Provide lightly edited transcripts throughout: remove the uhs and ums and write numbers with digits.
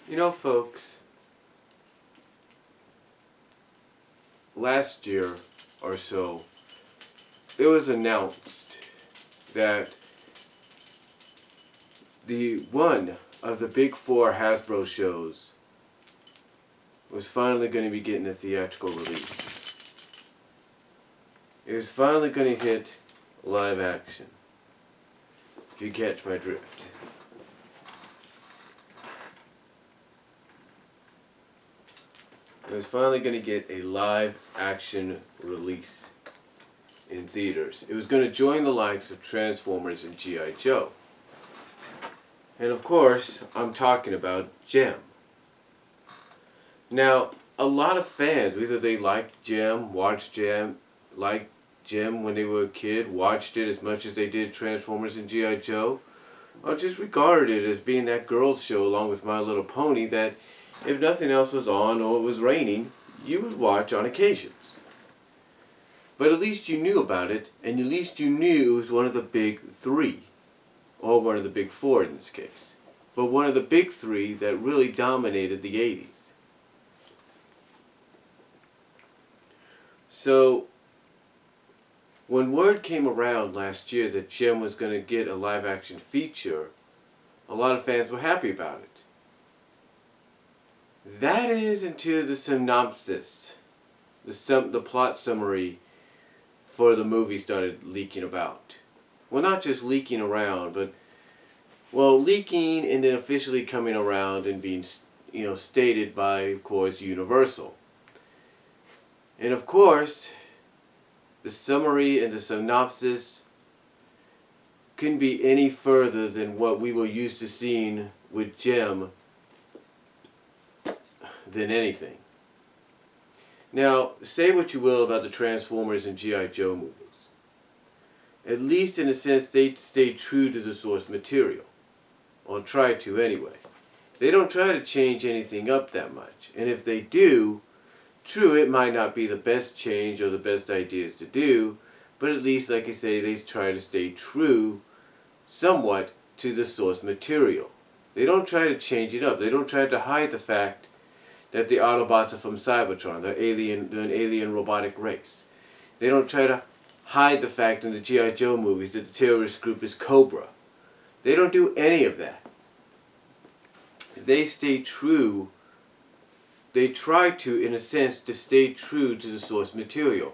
You know, folks, last year or so, it was announced that the one of the big four Hasbro shows was finally going to be getting a theatrical release. It was finally going to hit live action, if you catch my drift. It was finally going to get a live action release in theaters. It was going to join the likes of Transformers and G.I. Joe. And of course, I'm talking about Jem. Now, a lot of fans, whether they liked Jem, watched Jem, liked Jem when they were a kid, watched it as much as they did Transformers and G.I. Joe, or just regarded it as being that girls' show along with My Little Pony that if nothing else was on or it was raining, you would watch on occasions. But at least you knew about it, and at least you knew it was one of the big three. Or one of the big four in this case. But one of the big three that really dominated the 80s. So, when word came around last year that Jem was going to get a live action feature, a lot of fans were happy about it. That is until the synopsis, the plot summary for the movie started leaking about. Well, not just leaking around, but, well, leaking and then officially coming around and being, stated by, of course, Universal. And of course, the summary and the synopsis couldn't be any further than what we were used to seeing with Jem than anything. Now, say what you will about the Transformers and G.I. Joe movies. At least in a sense, they stay true to the source material. Or try to anyway. They don't try to change anything up that much. And if they do, true, it might not be the best change or the best ideas to do, but at least, like I say, they try to stay true somewhat to the source material. They don't try to change it up. They don't try to hide the fact that the Autobots are from Cybertron. They're an alien robotic race. They don't try to hide the fact in the G.I. Joe movies that the terrorist group is Cobra. They don't do any of that. They stay true. They try to, in a sense, to stay true to the source material.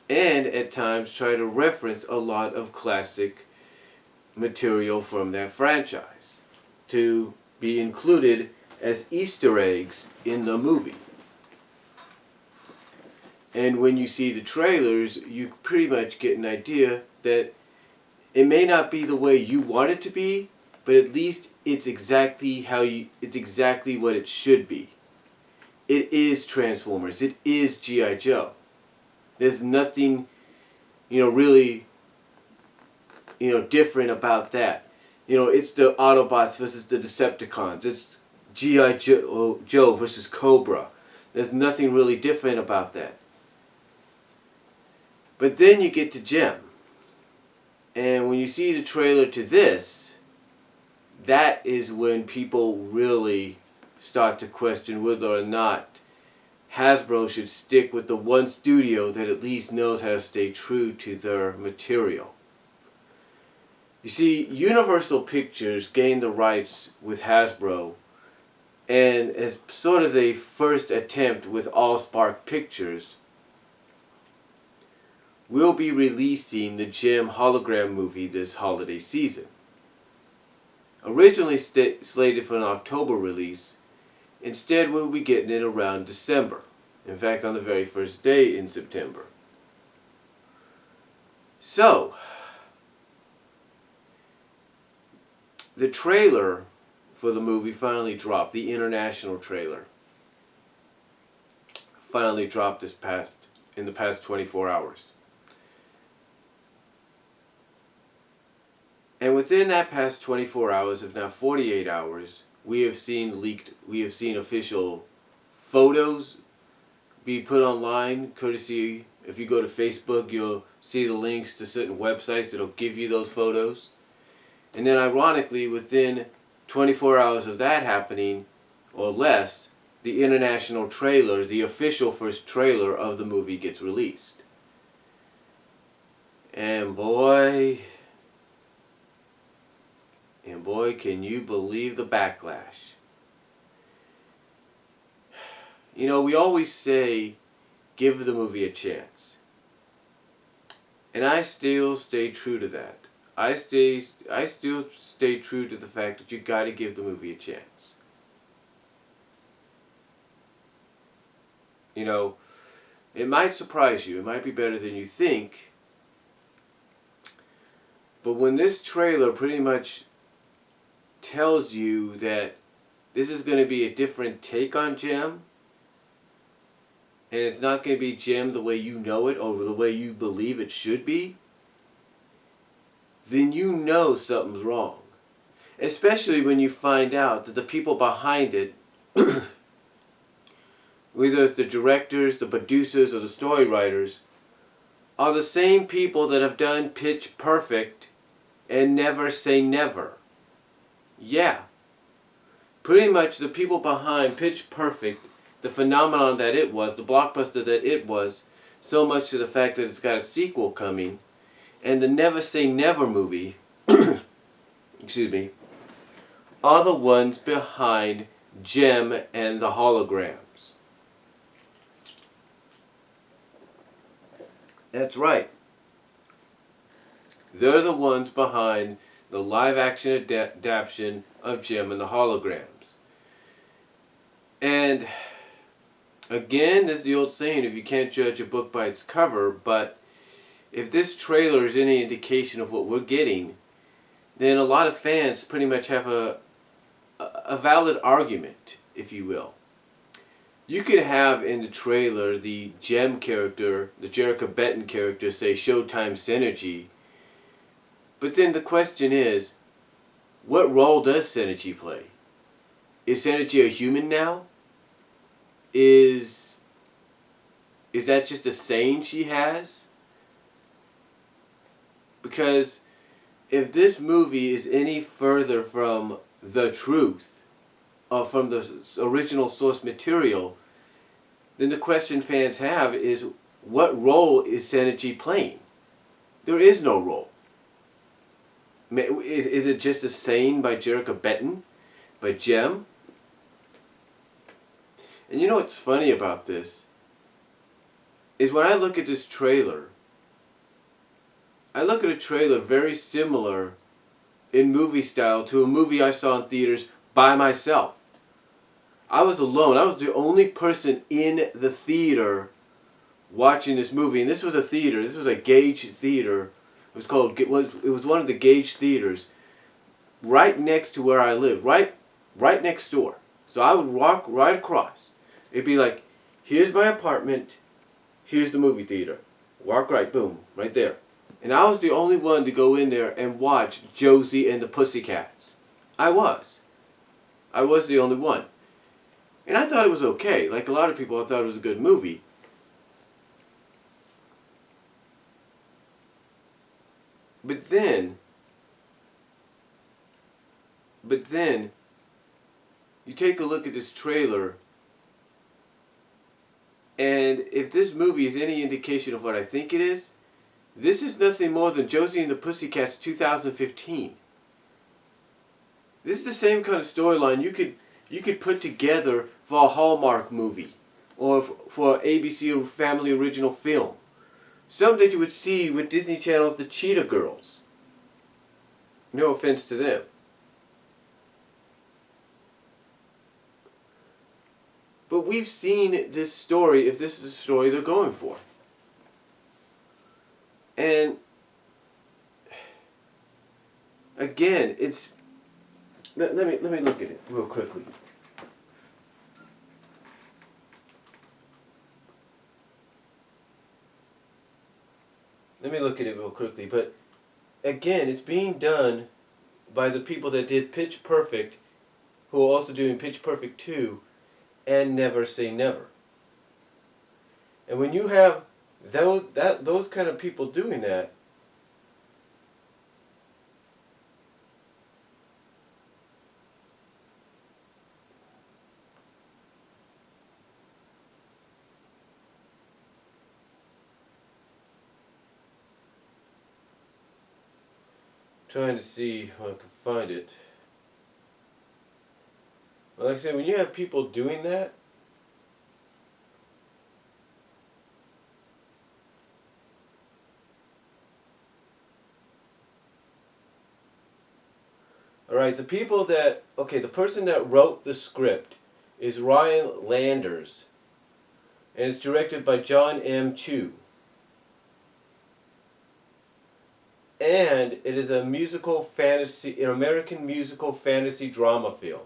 And at times try to reference a lot of classic material from that franchise to be included as Easter eggs in the movie. And when you see the trailers, you pretty much get an idea that it may not be the way you want it to be, but at least it's exactly what it should be. It is Transformers. It is G.I. Joe. There's nothing, really, different about that. It's the Autobots versus the Decepticons. It's G.I. Joe versus Cobra. There's nothing really different about that. But then you get to Jem. And when you see the trailer to this, that is when people really start to question whether or not Hasbro should stick with the one studio that at least knows how to stay true to their material. You see, Universal Pictures gained the rights with Hasbro, and as sort of a first attempt with Allspark Pictures, we'll be releasing the Jem hologram movie this holiday season. Originally slated for an October release, instead we'll be getting it around December. In fact, on the very first day in September. So, the trailer for the movie finally dropped. The international trailer finally dropped in the past 24 hours. And within that past 24 hours, if not 48 hours, we have seen official photos be put online, courtesy, if you go to Facebook, you'll see the links to certain websites that'll give you those photos. And then ironically, within 24 hours of that happening, or less, the international trailer, the official first trailer of the movie gets released. And boy, can you believe the backlash. You know, we always say, give the movie a chance. And I still stay true to that. I still stay true to the fact that you got to give the movie a chance. You know, it might surprise you. It might be better than you think. But when this trailer pretty much tells you that this is going to be a different take on Jem, and it's not going to be Jem the way you know it or the way you believe it should be, then you know something's wrong. Especially when you find out that the people behind it, whether it's the directors, the producers, or the story writers, are the same people that have done Pitch Perfect and Never Say Never. Yeah. Pretty much the people behind Pitch Perfect, the phenomenon that it was, the blockbuster that it was, so much to the fact that it's got a sequel coming, and the Never Say Never movie, excuse me, are the ones behind Jem and the Holograms. That's right. They're the ones behind the live-action adaptation of Jem and the Holograms. And again, this is the old saying, if you can't judge a book by its cover, but if this trailer is any indication of what we're getting, then a lot of fans pretty much have a valid argument, if you will. You could have in the trailer the Jem character, the Jerrica Benton character, say Showtime Synergy. But then the question is, what role does Synergy play? Is Synergy a human now? Is that just a saying she has? Because if this movie is any further from the truth, or from the original source material, then the question fans have is, what role is Synergy playing? There is no role. Is it just a saying by Jerrica Benton? By Jem? And you know what's funny about this? Is when I look at this trailer, I look at a trailer very similar in movie style to a movie I saw in theaters by myself. I was alone. I was the only person in the theater watching this movie. And this was a theater. This was a Gage theater. It was one of the Gage theaters right next to where I lived. Right next door. So I would walk right across. It'd be like, here's my apartment. Here's the movie theater. Walk right, boom, right there. And I was the only one to go in there and watch Josie and the Pussycats. I was the only one. And I thought it was okay. Like a lot of people, I thought it was a good movie. But then, you take a look at this trailer, and if this movie is any indication of what I think it is, this is nothing more than Josie and the Pussycats 2015. This is the same kind of storyline you could put together for a Hallmark movie or for ABC or Family Original Film. Something that you would see with Disney Channel's The Cheetah Girls. No offense to them. But we've seen this story, if this is the story they're going for. And again, it's let me look at it real quickly. Let me look at it real quickly. But again, it's being done by the people that did Pitch Perfect, who are also doing Pitch Perfect 2 and Never Say Never. And when you have those kind of people doing that, trying to see if I can find it. Well, like I said, when you have people doing that, alright, the people that, okay, the person that wrote the script is Ryan Landers, and it's directed by John M. Chu. And it is a musical fantasy, an American musical fantasy drama film.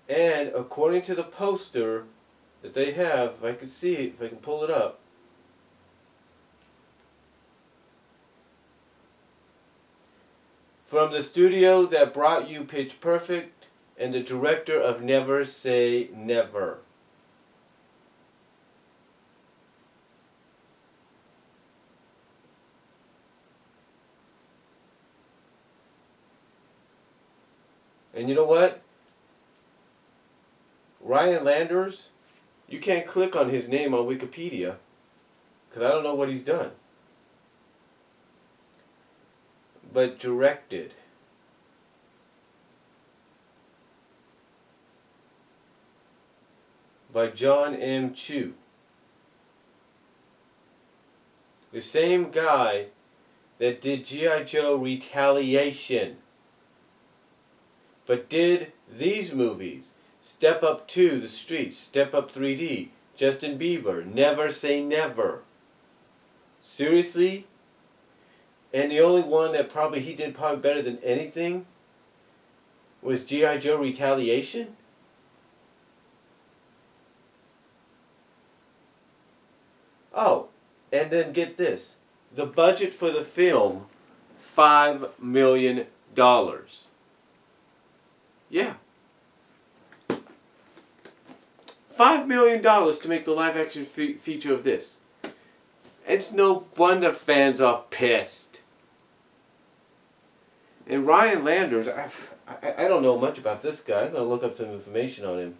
And according to the poster that they have, if I can see it, if I can pull it up, from the studio that brought you Pitch Perfect and the director of Never Say Never. And you know what? Ryan Landers, you can't click on his name on Wikipedia because I don't know what he's done. But directed. By John M. Chu. The same guy that did G.I. Joe Retaliation. But did these movies. Step Up 2, The Streets, Step Up 3D, Justin Bieber, Never Say Never. Seriously? And the only one that probably he did probably better than anything was G.I. Joe Retaliation? Oh, and then get this. The budget for the film, $5 million. Yeah. $5 million to make the live action feature of this. It's no wonder fans are pissed. And Ryan Landers, I don't know much about this guy. I'm going to look up some information on him.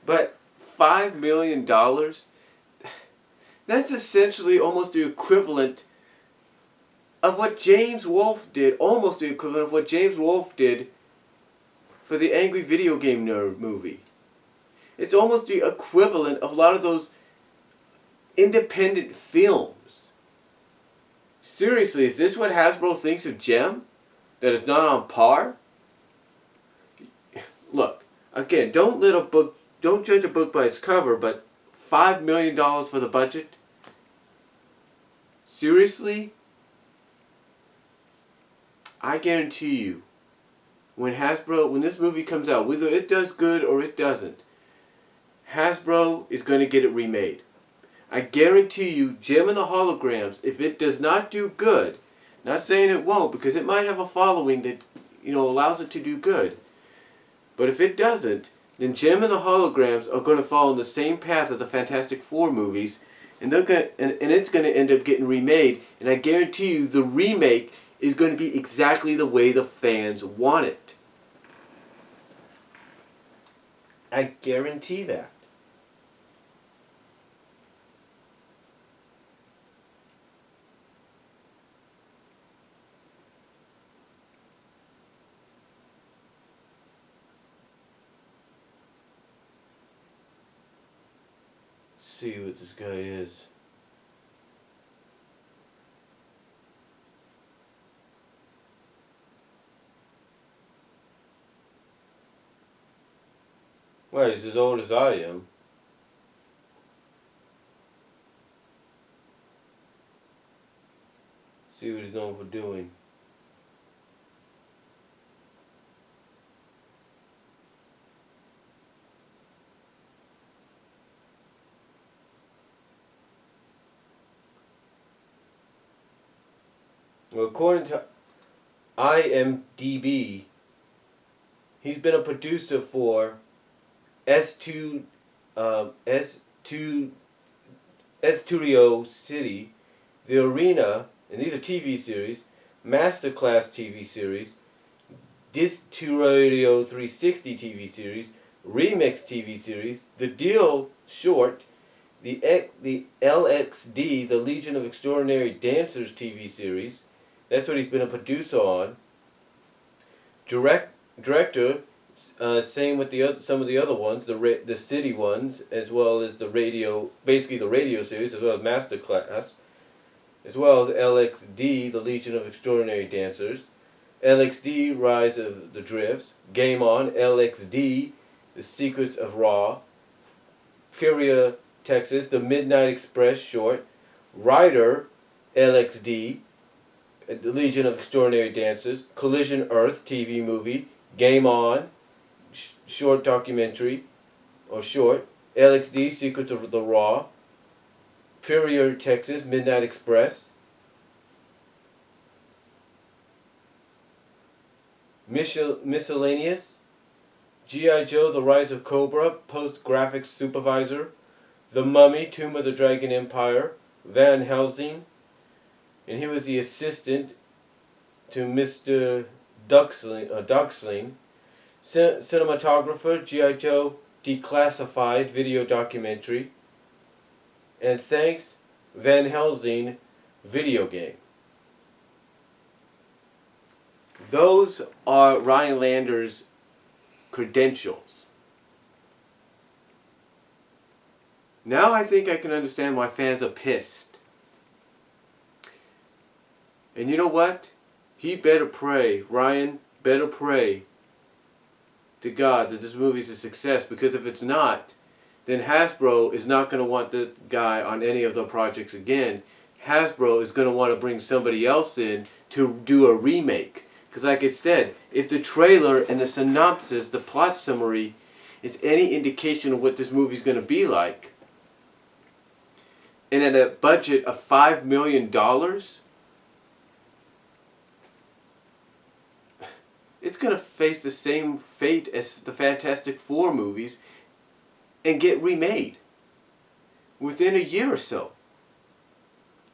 But $5 million? That's essentially almost the equivalent of what James Wolfe did. Almost the equivalent of what James Wolfe did for the Angry Video Game Nerd movie. It's almost the equivalent of a lot of those independent films. Seriously, is this what Hasbro thinks of Gem? That it's not on par? Look, again, don't judge a book by its cover, but $5 million for the budget? Seriously? I guarantee you, when this movie comes out, whether it does good or it doesn't, Hasbro is going to get it remade. I guarantee you, Gem and the Holograms, if it does not do good, not saying it won't, because it might have a following that, allows it to do good, but if it doesn't, then Gem and the Holograms are going to follow the same path of the Fantastic Four movies, and it's going to end up getting remade, and I guarantee you the remake is going to be exactly the way the fans want it. I guarantee that. See what this guy is. Well, he's as old as I am. See what he's known for doing. Well, according to IMDb, he's been a producer for Studio City, The Arena, and these are TV series, Masterclass TV series, Disc to Radio 360 TV series, Remix TV series, The Deal short, the LXD, the Legion of Extraordinary Dancers TV series. That's what he's been a producer on. Director, same with some of the other ones, the city ones, as well as the radio, basically the radio series, as well as Masterclass, as well as LXD, the Legion of Extraordinary Dancers, LXD, Rise of the Drifts, Game On, LXD, The Secrets of Raw, Furia, Texas, The Midnight Express short, Rider, LXD, The Legion of Extraordinary Dancers, Collision Earth TV movie, Game On, short documentary, or short, LXD, Secrets of the Raw, Furia, Texas, Midnight Express, Miscellaneous, G.I. Joe, The Rise of Cobra, Post-Graphics Supervisor, The Mummy, Tomb of the Dragon Empire, Van Helsing, and he was the assistant to Mr. Duxling. Cinematographer, G.I. Joe, Declassified video documentary, and Thanks, Van Helsing video game. Those are Ryan Lander's credentials. Now I think I can understand why fans are pissed. And you know what? He better pray, Ryan better pray to God that this movie's a success, because if it's not, then Hasbro is not going to want the guy on any of the projects again. Hasbro is going to want to bring somebody else in to do a remake. Because like I said, if the trailer and the synopsis, the plot summary, is any indication of what this movie's going to be like, and at a budget of $5 million, it's going to face the same fate as the Fantastic Four movies and get remade within a year or so.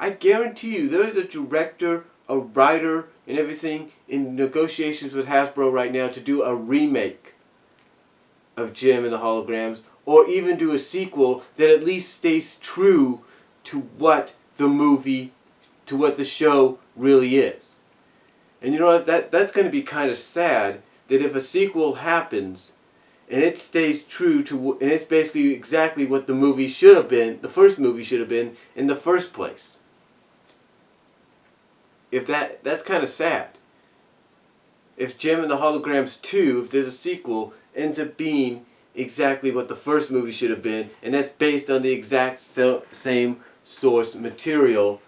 I guarantee you there's a director, a writer, and everything in negotiations with Hasbro right now to do a remake of Jem and the Holograms, or even do a sequel that at least stays true to what the movie, to what the show really is. And you know what, that's going to be kind of sad, that if a sequel happens and it stays true to, and it's basically exactly what the movie should have been, the first movie should have been in the first place. If that's kind of sad. If Jem and the Holograms 2, if there's a sequel, ends up being exactly what the first movie should have been, and that's based on the exact same source material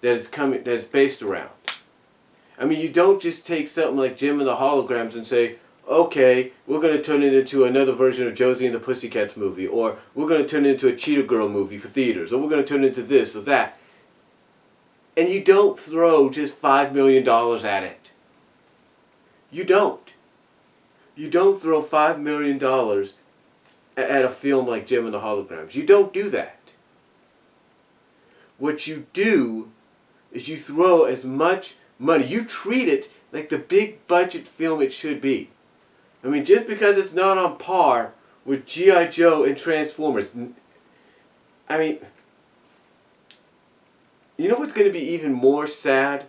that it's based around. I mean, you don't just take something like Jem and the Holograms and say, okay, we're going to turn it into another version of Josie and the Pussycats movie, or we're going to turn it into a Cheetah Girl movie for theaters, or we're going to turn it into this or that. And you don't throw just $5 million at it. You don't. You don't throw $5 million at a film like Jem and the Holograms. You don't do that. What you do is you throw as much money. You treat it like the big budget film it should be. I mean, just because it's not on par with G.I. Joe and Transformers. I mean, you know what's going to be even more sad?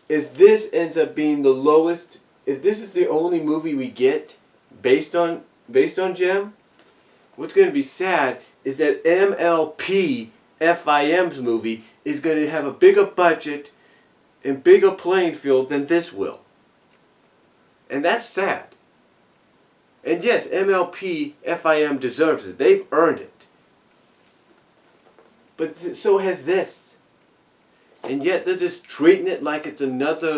Is this ends up being the lowest, if this is the only movie we get based on Jem, what's going to be sad is that MLP FIM's movie is going to have a bigger budget and bigger playing field than this will. And that's sad. And yes, MLP FIM deserves it. They've earned it. But so has this. And yet they're just treating it like it's another